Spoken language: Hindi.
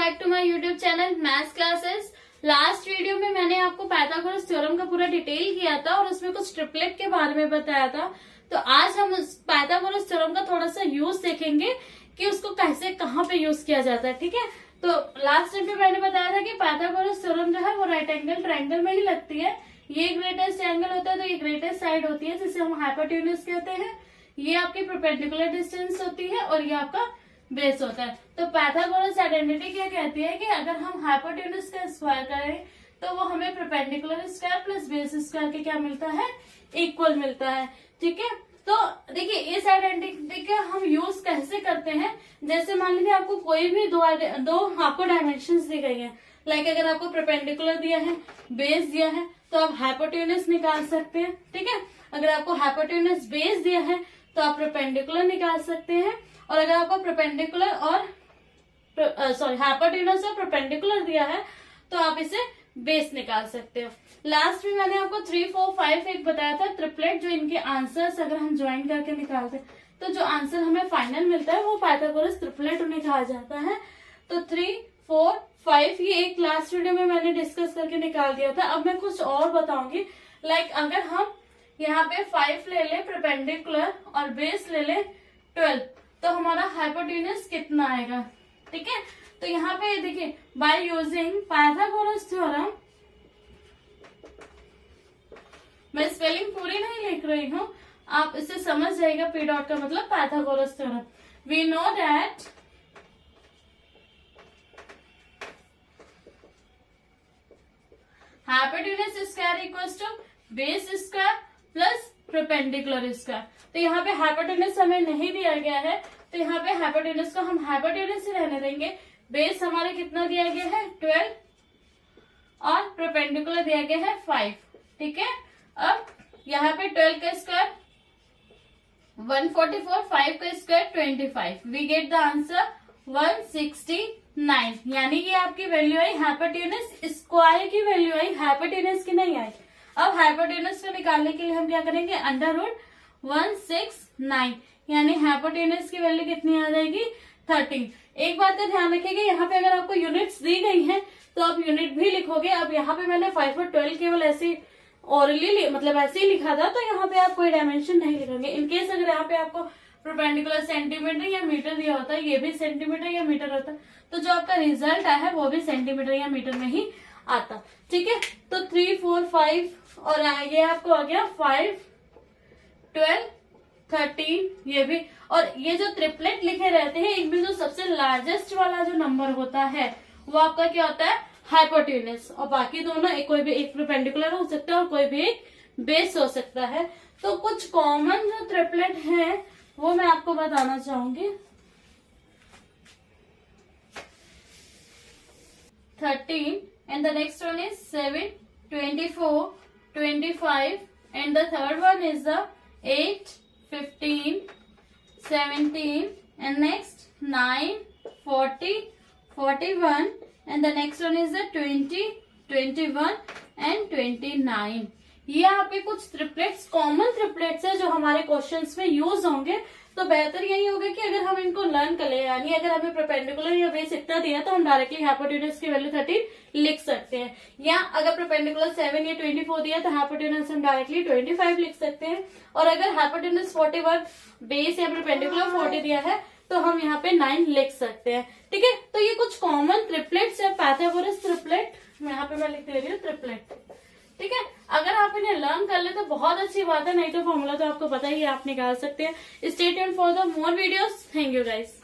Back to my YouTube channel maths classes. Last video में मैंने आपको पाइथागोरस थ्योरम का पूरा डिटेल किया था और उसमें कुछ ट्रिपलेट के बारे में बताया था। तो आज हम उस पाइथागोरस थ्योरम का थोड़ा सा यूज देखेंगे कि उसको कैसे कहाँ पे यूज किया जाता है। ठीक है, तो लास्ट टाइम पे मैंने बताया था कि पाइथागोरस थ्योरम जो है वो राइट एंगल ट्रायंगल में ही लगती है। ये ग्रेटेस्ट एंगल होता है तो ये ग्रेटेस्ट साइड होती है जिसे हम हाइपोटेन्यूज कहते हैं। ये आपकी परपेंडिकुलर डिस्टेंस होती है और ये आपका बेस होता है। तो पाइथागोरस आइडेंटिटी क्या कहती है कि अगर हम हाइपोटेन्यूज का स्क्वायर करें तो वो हमें perpendicular square plus base square के क्या मिलता है, इक्वल मिलता है। ठीक है, तो देखिए इस आइडेंटिटी का हम यूज कैसे करते हैं। जैसे मान लीजिए आपको कोई भी दो आपको डायमेंशंस दी गई है, लाइक अगर आपको परपेंडिकुलर दिया है, बेस दिया है, तो आप हाइपोटेन्यूज निकाल सकते हैं। ठीक है, अगर आपको हाइपोटेन्यूज बेस दिया है तो आप परपेंडिकुलर निकाल सकते हैं, और अगर आपको परपेंडिकुलर और हाइपोटेन्यूज और परपेंडिकुलर दिया है तो आप इसे बेस निकाल सकते हो। लास्ट में मैंने आपको 3, 4, 5 एक बताया था ट्रिपलेट, जो इनके आंसर्स अगर हम ज्वाइन करके निकालते हैं तो जो आंसर हमें फाइनल मिलता है वो पाइथागोरस ट्रिपलेट उन्हें कहा जाता है। तो 3, 4, 5 ये एक लास्ट वीडियो में मैंने डिस्कस करके निकाल दिया था। अब मैं कुछ और बताऊंगी, लाइक अगर हम यहाँ पे 5 ले ले परपेंडिकुलर और बेस ले ले 12 तो हमारा हाइपोटेन्यूज कितना आएगा। ठीक है, तो यहाँ पे देखिए बाय यूजिंग पाइथागोरस थ्योरम, मैं स्पेलिंग पूरी नहीं लिख रही हूँ, आप इसे समझ जाएगा। पी डॉट का मतलब Pythagoras theorem. We know that hypotenuse square equals to base square plus perpendicular square. तो यहाँ पे हाइपोटेन्यूज हमें नहीं दिया गया है, तो यहाँ पे हाइपोटेन्यूज को हम हाइपोटेन्यूज ही रहने देंगे। बेस हमारे कितना दिया गया है 12 और परपेंडिकुलर दिया गया है 5। ठीक है, अब यहाँ पे 12 का स्क्वायर 144, 5 का square 25, we get the answer 169। यानी कि आपकी वैल्यू आई हाइपोटेन्यूज स्क्वायर की वैल्यू आई, हाइपोटेन्यूज की नहीं आई। अब हाइपोटेन्यूज को निकालने के लिए हम क्या करेंगे, अंडर रूट 169, यानी हाइपोटेन्यूज की वैल्यू कितनी आ जाएगी 13। एक बात का ध्यान रखिएगा, यहाँ पे अगर आपको यूनिट्स दी गई हैं तो आप यूनिट भी लिखोगे। अब यहाँ पे मैंने 5 और 12 केवल ऐसे ओरली मतलब ऐसे ही लिखा था, तो यहाँ पे आप कोई डायमेंशन नहीं लिखेंगे। इनकेस अगर यहाँ पे आपको परपेंडिकुलर सेंटीमीटर या मीटर दिया होता है, ये भी सेंटीमीटर या मीटर होता, तो जो आपका रिजल्ट आया है वो भी सेंटीमीटर या मीटर में ही आता। ठीक है, तो 3, 4, 5 और ये आपको आ गया 5, 12, 13 ये भी। और ये जो ट्रिपलेट लिखे रहते हैं इनमें जो सबसे लार्जेस्ट वाला जो नंबर होता है वो आपका क्या होता है, हाइपोटेन्यूज, और बाकी दोनों कोई भी एक परपेंडिकुलर हो सकता है और कोई भी एक बेस हो सकता है। तो कुछ कॉमन जो ट्रिपलेट हैं वो मैं आपको बताना चाहूंगी। 13 and the next one is 7, 24, 25 and the third one is the 8, 15, 17 and next 9, 40, 41 and the next one is the 20, 21 and 29। ये आपके कुछ ट्रिपलेट्स कॉमन ट्रिपलेट्स है जो हमारे क्वेश्चंस में यूज होंगे। तो बेहतर यही होगा कि अगर हम इनको लर्न कर ले, यानी अगर हमें परपेंडिकुलर या बेस इतना दिया तो हम डायरेक्टली हाइपोटेन्यूज की वैल्यू 13 लिख सकते हैं, या अगर परपेंडिकुलर 7 या 24 दिया तो हाइपोटेन्यूज हम डायरेक्टली 25 लिख सकते हैं, और अगर हाइपोटेन्यूज 41 बेस या परपेंडिकुलर 40 दिया है तो हम यहाँ पे 9 लिख सकते हैं। ठीक है, तो ये कुछ कॉमन ट्रिपलेट्स है, पाइथागोरस ट्रिपलेट, यहाँ पे मैं लिख दे रही हूँ ट्रिपलेट। ठीक है, अगर आप इन्हें लर्न कर ले तो बहुत अच्छी बात है, नहीं तो फॉर्मूला तो आपको पता ही है, आप निकाल सकते हैं। Stay tuned for the more videos. Thank you guys.